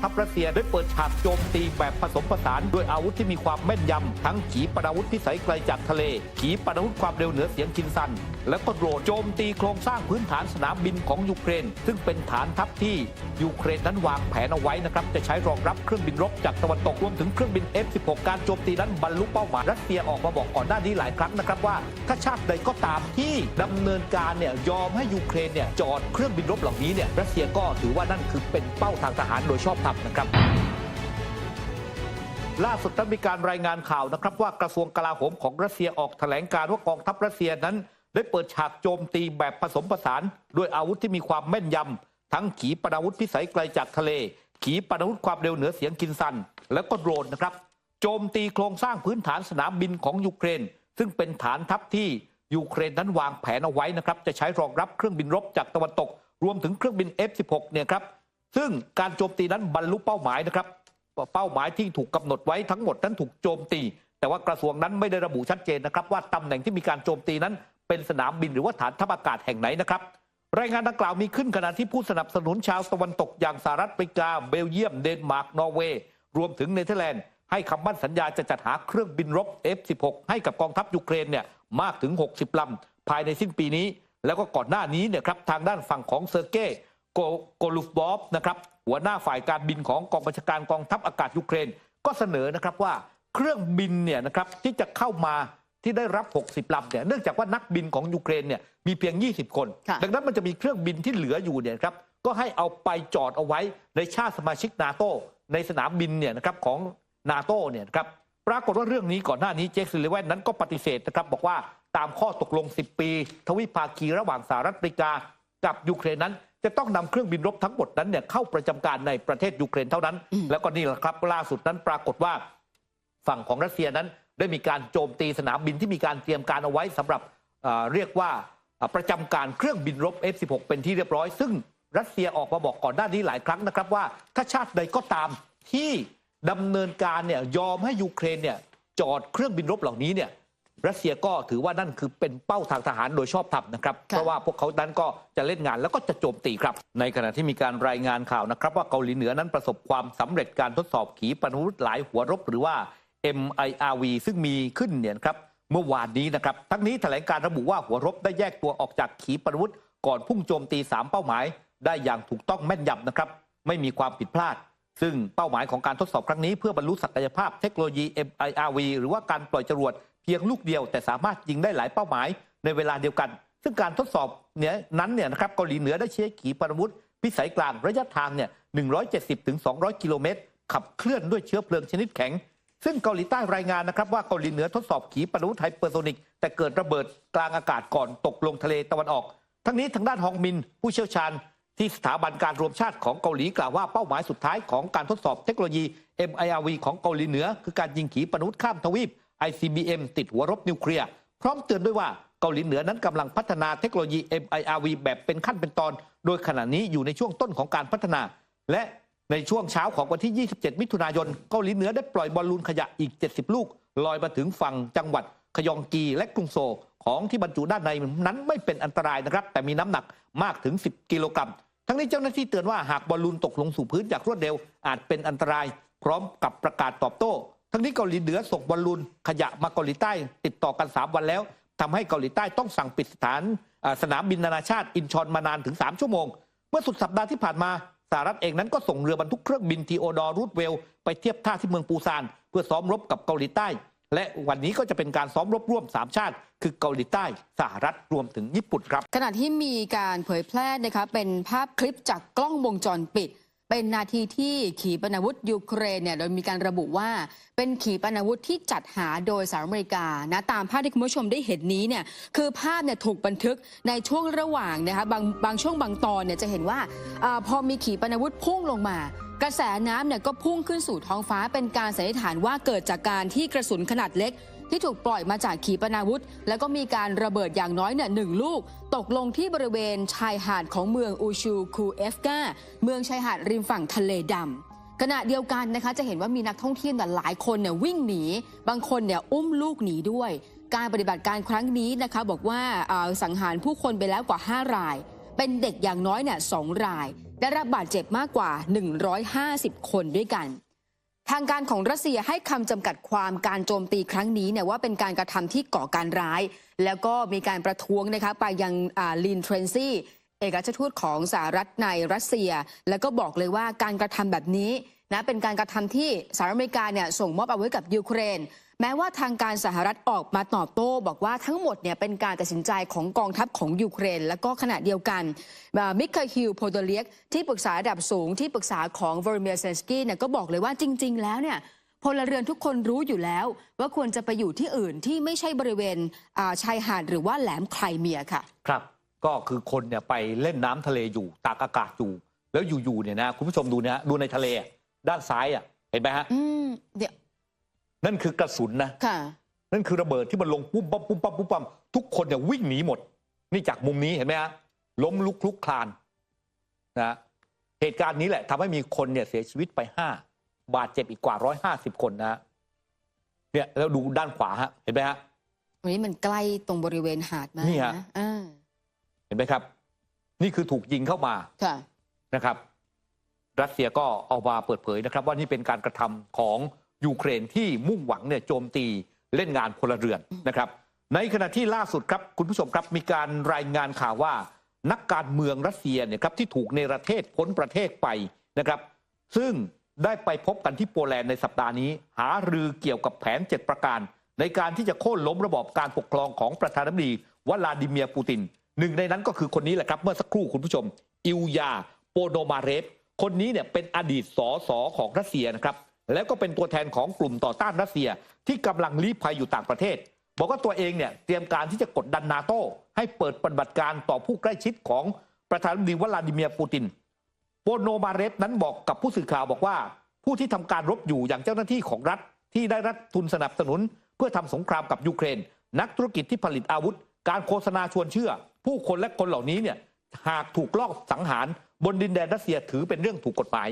ทัพรัสเซียได้เปิดฉากโจมตีแบบผสมผสานด้วยอาวุธที่มีความแม่นยำทั้งขีปนาวุธพิสัยไกลจากทะเลขีปนาวุธความเร็วเหนือเสียงคินซันและก็โดรนโจมตีโครงสร้างพื้นฐานสนามบินของยูเครนซึ่งเป็นฐานทัพที่ยูเครนนั้นวางแผนเอาไว้นะครับจะใช้รองรับเครื่องบินรบจากตะวันตกรวมถึงเครื่องบิน F-16 การโจมตีนั้นบรรลุเป้าหมายรัสเซียออกมาบอกก่อนหน้านี้หลายครั้งนะครับว่าถ้าชาติใดก็ตามที่ดำเนินการเนี่ยยอมให้ยูเครนเนี่ยจอดเครื่องบินรบเหล่านี้เนี่ยรัสเซียก็ถือว่านั่นคือเป็นเป้าทางทหารโดยชอบธรรมนะครับล่าสุดนั้นมีการรายงานข่าวนะครับว่ากระทรวงกลาโหมของรัสเซียออกแถลงการณ์ว่ากองทัพรัสเซียนั้นได้เปิดฉากโจมตีแบบผสมผสานด้วยอาวุธที่มีความแม่นยำทั้งขีปนาวุธพิสัยไกลจากทะเลขีปนาวุธความเร็วเหนือเสียงคินซันและก็โดรนนะครับโจมตีโครงสร้างพื้นฐานสนามบินของยูเครนซึ่งเป็นฐานทัพที่ยูเครนนั้นวางแผนเอาไว้นะครับจะใช้รองรับเครื่องบินรบจากตะวันตกรวมถึงเครื่องบิน F-16 เนี่ยครับซึ่งการโจมตีนั้นบรรลุเป้าหมายนะครับเป้าหมายที่ถูกกำหนดไว้ทั้งหมดนั้นถูกโจมตีแต่ว่ากระทรวงนั้นไม่ได้ระบุชัดเจนนะครับว่าตำแหน่งที่มีการโจมตีนั้นเป็นสนามบินหรือว่าฐานทัพอากาศแห่งไหนนะครับรายงานดังกล่าวมีขึ้นขณะที่ผู้สนับสนุนชาวตะวันตกอย่างสหรัฐอเมริกาเบลเยียมเดนมาร์กนอร์เวย์รวมถึงเนเธอร์แลนด์ให้คำมั่นสัญญาจะจัดหาเครื่องบินรบ F-16 ให้กับกองทัพยูเครนเนี่ยมากถึง60ลำภายในสิ้นปีนี้แล้วก็ก่อนหน้านี้เนี่ยครับทางด้านฝั่งของเซอร์เกย์โกลูฟบอฟนะครับหัวหน้าฝ่ายการบินของกองบัญชาการกองทัพอากาศยูเครนก็เสนอนะครับว่าเครื่องบินเนี่ยนะครับที่จะเข้ามาที่ได้รับ60ลำเนี่ยเนื่องจากว่านักบินของยูเครนเนี่ยมีเพียง20คนดังนั้นมันจะมีเครื่องบินที่เหลืออยู่เนี่ยครับก็ให้เอาไปจอดเอาไว้ในชาติสมาชิกนาโตในสนามบินเนี่ยนะครับของนาโตเนี่ยครับปรากฏว่าเรื่องนี้ก่อนหน้านี้เจคซิลเลเวนนั้นก็ปฏิเสธนะครับบอกว่าตามข้อตกลง10ปีทวิภาคีระหว่างสหรัฐอเมริกากับยูเครนนั้นจะต้องนำเครื่องบินรบทั้งหมดนั้นเนี่ยเข้าประจำการในประเทศยูเครนเท่านั้นแล้วก็นี่แหละครับล่าสุดนั้นปรากฏว่าฝั่งของรัสเซียนั้นได้มีการโจมตีสนามบินที่มีการเตรียมการเอาไว้สำหรับเรียกว่าประจำการเครื่องบินรบ F-16 เป็นที่เรียบร้อยซึ่งรัสเซียออกมาบอกก่อนหน้านี้หลายครั้งนะครับว่าถ้าชาติใดก็ตามที่ดำเนินการเนี่ยยอมให้ยูเครนเนี่ยจอดเครื่องบินรบเหล่านี้เนี่ยรัสเซียก็ถือว่านั่นคือเป็นเป้าทางทหารโดยชอบธรรมนะครับเพราะว่าพวกเขานั้นก็จะเล่นงานแล้วก็จะโจมตีครับในขณะที่มีการรายงานข่าวนะครับว่าเกาหลีเหนือนั้นประสบความสำเร็จการทดสอบขีปนาวุธหลายหัวรบหรือว่า MIRV ซึ่งมีขึ้นเนี่ยครับเมื่อวานนี้นะครับทั้งนี้แถลงการระบุว่าหัวรบได้แยกตัวออกจากขีปนาวุธก่อนพุ่งโจมตี3เป้าหมายได้อย่างถูกต้องแม่นยำนะครับไม่มีความผิดพลาดซึ่งเป้าหมายของการทดสอบครั้งนี้เพื่อบรรลุศักยภาพเทคโนโลยี MIRV หรือว่าการปล่อยจรวดเพียงลูกเดียวแต่สามารถยิงได้หลายเป้าหมายในเวลาเดียวกันซึ่งการทดสอบนั้นเนี่ยนะครับเกาหลีเหนือได้ใช้ขีปนาวุธพิสัยกลางระยะทางเนี่ย170 ถึง 200 กิโลเมตรขับเคลื่อนด้วยเชื้อเพลิงชนิดแข็งซึ่งเกาหลีใต้รายงานนะครับว่าเกาหลีเหนือทดสอบขีปนาวุธไฮเปอร์โซนิกแต่เกิดระเบิดกลางอากาศก่อนตกลงทะเลตะวันออกทั้งนี้ทางด้านฮองมินผู้เชี่ยวชาญที่สถาบันการรวมชาติของเกาหลีกล่าวว่าเป้าหมายสุดท้ายของการทดสอบเทคโนโลยี MIRV ของเกาหลีเหนือคือการยิงขีปนาวุธข้ามทวีป ICBM ติดหัวรบนิวเคลียร์พร้อมเตือนด้วยว่าเกาหลีเหนือนั้นกำลังพัฒนาเทคโนโลยี MIRV แบบเป็นขั้นเป็นตอนโดยขณะนี้อยู่ในช่วงต้นของการพัฒนาและในช่วงเช้าของวันที่ 27 มิถุนายนเกาหลีเหนือได้ปล่อยบอลลูนขยะอีก70ลูกลอยมาถึงฝั่งจังหวัดขยองกีและกรุงโซลของที่บรรจุด้านในนั้นไม่เป็นอันตรายนะครับแต่มีน้ำหนักมากถึง10 กิโลกรัมทั้งนี้เจ้าหน้าที่เตือนว่าหากบอลลูนตกลงสู่พื้นอย่างรวดเร็วอาจเป็นอันตรายพร้อมกับประกาศตอบโต้ทั้งนี้เกาหลีเหนือส่งบอลลูนขยะมาเกาหลีใต้ติดต่อกัน3วันแล้วทำให้เกาหลีใต้ต้องสั่งปิดสนามบินนานาชาติอินชอนมานานถึง3ชั่วโมงเมื่อสุดสัปดาห์ที่ผ่านมาสหรัฐเองนั้นก็ส่งเรือบรรทุกเครื่องบินทีโอดอร์รูทเวลไปเทียบท่าที่เมืองปูซานเพื่อซ้อมรบกับเกาหลีใต้และวันนี้ก็จะเป็นการซ้อมรบร่วม3ชาติคือเกาหลีใต้สหรัฐรวมถึงญี่ปุ่นครับขณะที่มีการเผยแพร่นะคะเป็นภาพคลิปจากกล้องวงจรปิดเป็นนาทีที่ขีปนาวุธยูเครนเนี่ยโดยมีการระบุว่าเป็นขีปนาวุธที่จัดหาโดยสหรัฐอเมริกานะตามภาพที่คุณผู้ชมได้เห็นนี้เนี่ยคือภาพเนี่ยถูกบันทึกในช่วงระหว่างนะคะบางช่วงบางตอนเนี่ยจะเห็นว่าพอมีขีปนาวุธพุ่งลงมากระแสน้ำเนี่ยก็พุ่งขึ้นสู่ท้องฟ้าเป็นการสันนิษฐานว่าเกิดจากการที่กระสุนขนาดเล็กที่ถูกปล่อยมาจากขีปนาวุธแล้วก็มีการระเบิดอย่างน้อยเนี่ย1 ลูกตกลงที่บริเวณชายหาดของเมืองอูชูคูเอฟกาเมืองชายหาดริมฝั่งทะเลดำขณะเดียวกันนะคะจะเห็นว่ามีนักท่องเที่ยวหลายคนเนี่ยวิ่งหนีบางคนเนี่ยอุ้มลูกหนีด้วยการปฏิบัติการครั้งนี้นะคะบอกว่าสังหารผู้คนไปแล้วกว่า5 รายเป็นเด็กอย่างน้อยเนี่ย2 ราย ได้รับบาดเจ็บมากกว่า 150 คนด้วยกัน ทางการของรัสเซียให้คำจำกัดความการโจมตีครั้งนี้เนี่ยว่าเป็นการกระทำที่ก่อการร้าย แล้วก็มีการประท้วงนะคะไปยังลินเทรนซี่เอกอัครราชทูตของสหรัฐในรัสเซียแล้วก็บอกเลยว่าการกระทำแบบนี้นะเป็นการกระทำที่สหรัฐอเมริกาเนี่ยส่งมอบอาวุธกับยูเครนแม้ว่าทางการสหรัฐออกมาตอบโต้บอกว่าทั้งหมดเนี่ยเป็นการตัดสินใจของกองทัพของยูเครนแล้วก็ขณะเดียวกันมิคาฮิลโพโดเลียกที่ปรึกษาระดับสูงที่ปรึกษาของวลาดิเมียร์เซเลนสกี้เนี่ยก็บอกเลยว่าจริงๆแล้วเนี่ยพลเรือนทุกคนรู้อยู่แล้วว่าควรจะไปอยู่ที่อื่นที่ไม่ใช่บริเวณชายหาดหรือว่าแหลมไครเมียค่ะครับก็คือคนเนี่ยไปเล่นน้ำทะเลอยู่ตากอากาศอยู่แล้วอยู่ๆเนี่ยนะคุณผู้ชมดูนะดูในทะเลด้านซ้ายเห็นไหมฮะเดี๋ยวนั่นคือกระสุนนะค่ะนั่นคือระเบิดที่มันลงปุ้มปั๊มปุ้มปั๊มปุ้มปั๊มทุกคนเนี่ยวิ่งหนีหมดนี่จากมุมนี้เห็นไหมฮะล้มลุกคลุกคลานนะเหตุการณ์นี้แหละทำให้มีคนเนี่ยเสียชีวิตไป5 บาดเจ็บอีกกว่า150 คนนะเนี่ยแล้วดูด้านขวาฮะเห็นไหมฮะวันนี้มันใกล้ตรงบริเวณหาดมากนะเห็นไหมครับนี่คือถูกยิงเข้ามานะครับรัสเซียก็เอามาเปิดเผยนะครับว่านี่เป็นการกระทำของยูเครนที่มุ่งหวังเนี่ยโจมตีเล่นงานพลเรือนนะครับในขณะที่ล่าสุดครับคุณผู้ชมครับมีการรายงานข่าวว่านักการเมืองรัสเซียเนี่ยครับที่ถูกเนรเทศพ้นประเทศไปนะครับซึ่งได้ไปพบกันที่โปแลนด์ในสัปดาห์นี้หารือเกี่ยวกับแผน7 ประการในการที่จะโค่นล้มระบอบการปกครองของประธานาธิบดีวลาดิเมียร์ปูตินหนึ่งในนั้นก็คือคนนี้แหละครับเมื่อสักครู่คุณผู้ชมอิลยาโปโนมาเรฟคนนี้เนี่ยเป็นอดีตสสของรัสเซียนะครับแล้วก็เป็นตัวแทนของกลุ่มต่อต้านรัสเซียที่กำลังลี้ภัยอยู่ต่างประเทศบอกว่าตัวเองเนี่ยเตรียมการที่จะกดดันนาโต้ให้เปิดปฏิบัติการต่อผู้ใกล้ชิดของประธานาธิบดีวลาดิเมียร์ปูตินโปโนมาเรฟนั้นบอกกับผู้สื่อข่าวบอกว่าผู้ที่ทำการรบอยู่อย่างเจ้าหน้าที่ของรัฐที่ได้รับทุนสนับสนุนเพื่อทำสงครามกับยูเครนนักธุรกิจที่ผลิตอาวุธการโฆษณาชวนเชื่อผู้คนและคนเหล่านี้เนี่ยหากถูกลอบสังหารบนดินแดนรัสเซียถือเป็นเรื่องถูกกฎหมาย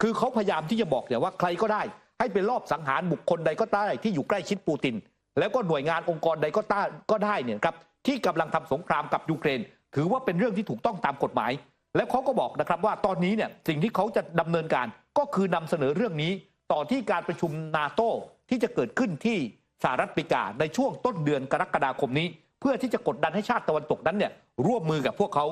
คือเขาพยายามที่จะบอกเนี่ยว่าใครก็ได้ให้เป็นรอบสังหารบุคคลใดก็ได้ที่อยู่ใกล้ชิดปูตินแล้วก็หน่วยงานองค์กรใดก็ได้เนี่ยครับที่กำลังทำสงครามกับยูเครนถือว่าเป็นเรื่องที่ถูกต้องตามกฎหมายและเขาก็บอกนะครับว่าตอนนี้เนี่ยสิ่งที่เขาจะดำเนินการก็คือนำเสนอเรื่องนี้ต่อที่การประชุมนาโต้ที่จะเกิดขึ้นที่สหรัฐอเมริกาในช่วงต้นเดือนกรกฎาคมนี้เพื่อที่จะกดดันให้ชาติตะวันตกนั้นเนี่ยร่วมมือกับพวกเขา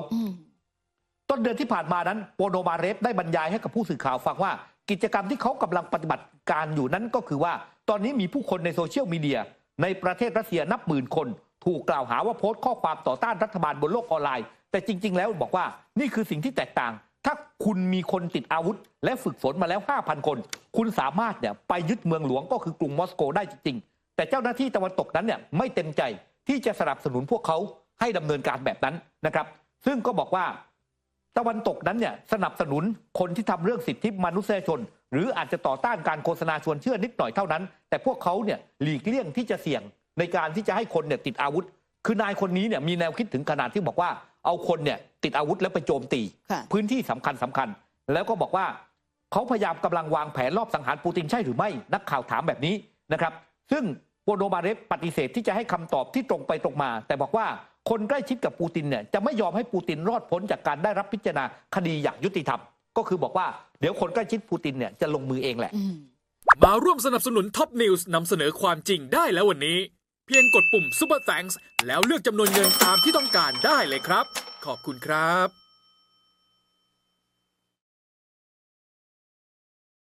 ต้นเดือนที่ผ่านมานั้นโปโนมาเรฟได้บรรยายให้กับผู้สื่อข่าวฟังว่ากิจกรรมที่เขากำลังปฏิบัติการอยู่นั้นก็คือว่าตอนนี้มีผู้คนในโซเชียลมีเดียในประเทศรัสเซียนับหมื่นคนถูกกล่าวหาว่าโพสต์ข้อความต่อต้านรัฐบาลบนโลกออนไลน์แต่จริงๆแล้วบอกว่านี่คือสิ่งที่แตกต่างถ้าคุณมีคนติดอาวุธและฝึกฝนมาแล้ว 5,000 คนคุณสามารถเนี่ยไปยึดเมืองหลวงก็คือกรุงมอสโกได้จริงๆแต่เจ้าหน้าที่ตะวันตกนั้นเนี่ยไม่เต็มใจที่จะสนับสนุนพวกเขาให้ดำเนินการแบบนั้นนะครับซึ่งก็บอกว่าตะวันตกนั้นเนี่ยสนับสนุนคนที่ทำเรื่องสิทธิมนุษยชนหรืออาจจะต่อต้านการโฆษณาชวนเชื่อนิดหน่อยเท่านั้นแต่พวกเขาเนี่ยหลีกเลี่ยงที่จะเสี่ยงในการที่จะให้คนเนี่ยติดอาวุธคือนายคนนี้เนี่ยมีแนวคิดถึงขนาดที่บอกว่าเอาคนเนี่ยติดอาวุธแล้วไปโจมตีพื้นที่สำคัญแล้วก็บอกว่าเขาพยายามกำลังวางแผนรอบสังหารปูตินใช่หรือไม่นักข่าวถามแบบนี้นะครับซึ่งโปโนมาเรฟปฏิเสธที่จะให้คำตอบที่ตรงไปตรงมาแต่บอกว่าคนใกล้ชิดกับปูตินเนี่ยจะไม่ยอมให้ปูตินรอดพ้นจากการได้รับพิจารณาคดีอย่างยุติธรรมก็คือบอกว่าเดี๋ยวคนใกล้ชิดปูตินเนี่ยจะลงมือเองแหละมาร่วมสนับสนุนท็อปนิวส์นำเสนอความจริงได้แล้ววันนี้เพียงกดปุ่ม Super Thanks แล้วเลือกจำนวนเงินตามที่ต้องการได้เลยครับขอบคุณครับ